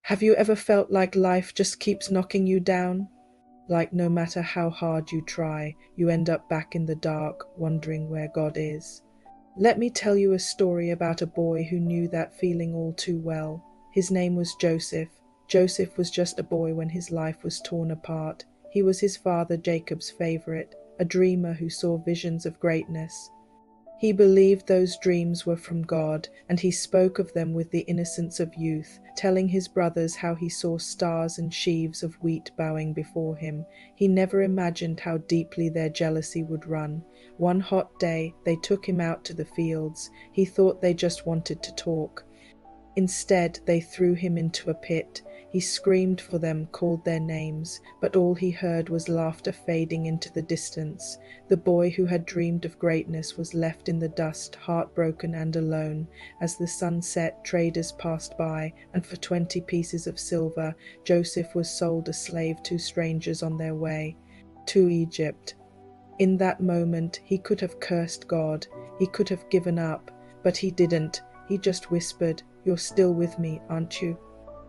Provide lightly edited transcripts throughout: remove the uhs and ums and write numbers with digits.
Have you ever felt like life just keeps knocking you down? Like no matter how hard you try, you end up back in the dark, wondering where God is? Let me tell you a story about a boy who knew that feeling all too well. His name was Joseph. Joseph was just a boy when his life was torn apart. He was his father Jacob's favorite, a dreamer who saw visions of greatness. He believed those dreams were from God, and he spoke of them with the innocence of youth, telling his brothers how he saw stars and sheaves of wheat bowing before him. He never imagined how deeply their jealousy would run. One hot day, they took him out to the fields. He thought they just wanted to talk. Instead, they threw him into a pit. He screamed for them, called their names, but all he heard was laughter fading into the distance. The boy who had dreamed of greatness was left in the dust, heartbroken and alone. As the sun set, traders passed by, and for 20 pieces of silver, Joseph was sold a slave to strangers on their way to Egypt. In that moment, he could have cursed God. He could have given up, but he didn't. He just whispered, "You're still with me, aren't you?"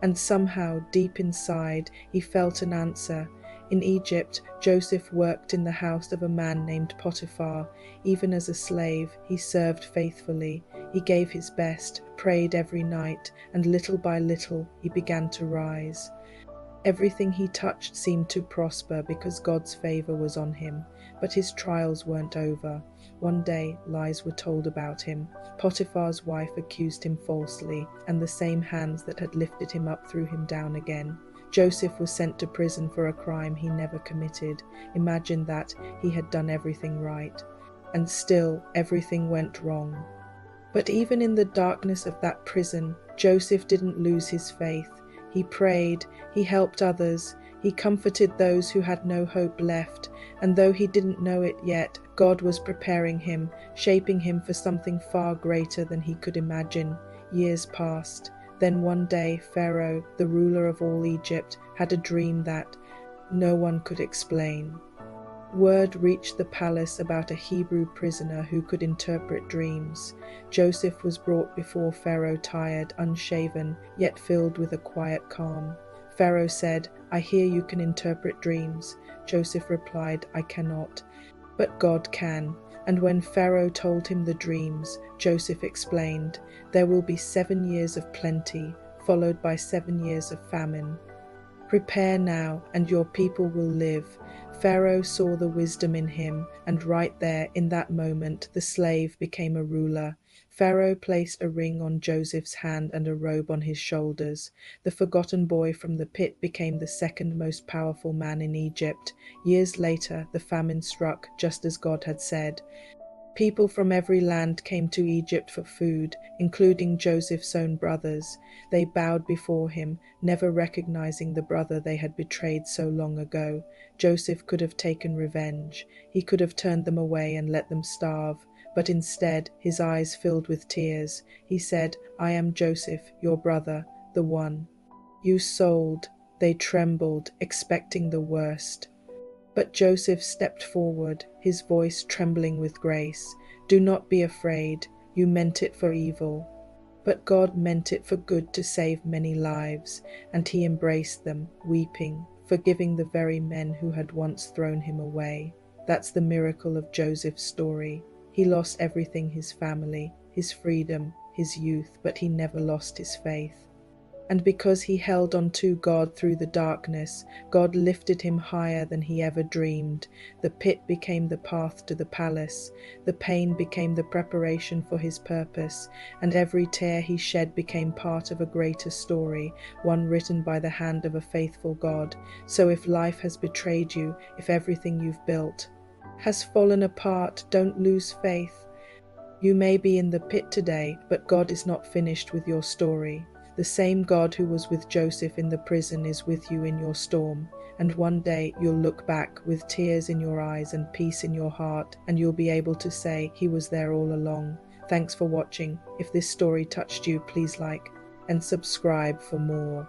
And somehow, deep inside, he felt an answer. In Egypt, Joseph worked in the house of a man named Potiphar. Even as a slave, he served faithfully. He gave his best, prayed every night, and little by little, he began to rise. Everything he touched seemed to prosper because God's favor was on him. But his trials weren't over. One day, lies were told about him. Potiphar's wife accused him falsely, and the same hands that had lifted him up threw him down again. Joseph was sent to prison for a crime he never committed. Imagine that, he had done everything right. And still, everything went wrong. But even in the darkness of that prison, Joseph didn't lose his faith. He prayed, he helped others, he comforted those who had no hope left, and though he didn't know it yet, God was preparing him, shaping him for something far greater than he could imagine. Years passed. Then one day, Pharaoh, the ruler of all Egypt, had a dream that no one could explain. Word reached the palace about a Hebrew prisoner who could interpret dreams. Joseph was brought before Pharaoh tired, unshaven, yet filled with a quiet calm. Pharaoh said, "I hear you can interpret dreams." Joseph replied, "I cannot, but God can." And when Pharaoh told him the dreams, Joseph explained, "There will be 7 years of plenty, followed by 7 years of famine. Prepare now, and your people will live." Pharaoh saw the wisdom in him, and right there, in that moment, the slave became a ruler. Pharaoh placed a ring on Joseph's hand and a robe on his shoulders. The forgotten boy from the pit became the second most powerful man in Egypt. Years later, the famine struck, just as God had said. People from every land came to Egypt for food, including Joseph's own brothers. They bowed before him, never recognizing the brother they had betrayed so long ago. Joseph could have taken revenge. He could have turned them away and let them starve. But instead, his eyes filled with tears. He said, "I am Joseph, your brother, the one you sold." They trembled, expecting the worst. But Joseph stepped forward, his voice trembling with grace. "Do not be afraid. You meant it for evil, but God meant it for good to save many lives." And he embraced them, weeping, forgiving the very men who had once thrown him away. That's the miracle of Joseph's story. He lost everything, his family, his freedom, his youth, but he never lost his faith. And because he held on to God through the darkness, God lifted him higher than he ever dreamed. The pit became the path to the palace. The pain became the preparation for his purpose. And every tear he shed became part of a greater story, one written by the hand of a faithful God. So if life has betrayed you, if everything you've built has fallen apart, don't lose faith. You may be in the pit today, but God is not finished with your story. The same God who was with Joseph in the prison is with you in your storm. And one day you'll look back with tears in your eyes and peace in your heart, and you'll be able to say, "He was there all along." Thanks for watching. If this story touched you, please like and subscribe for more.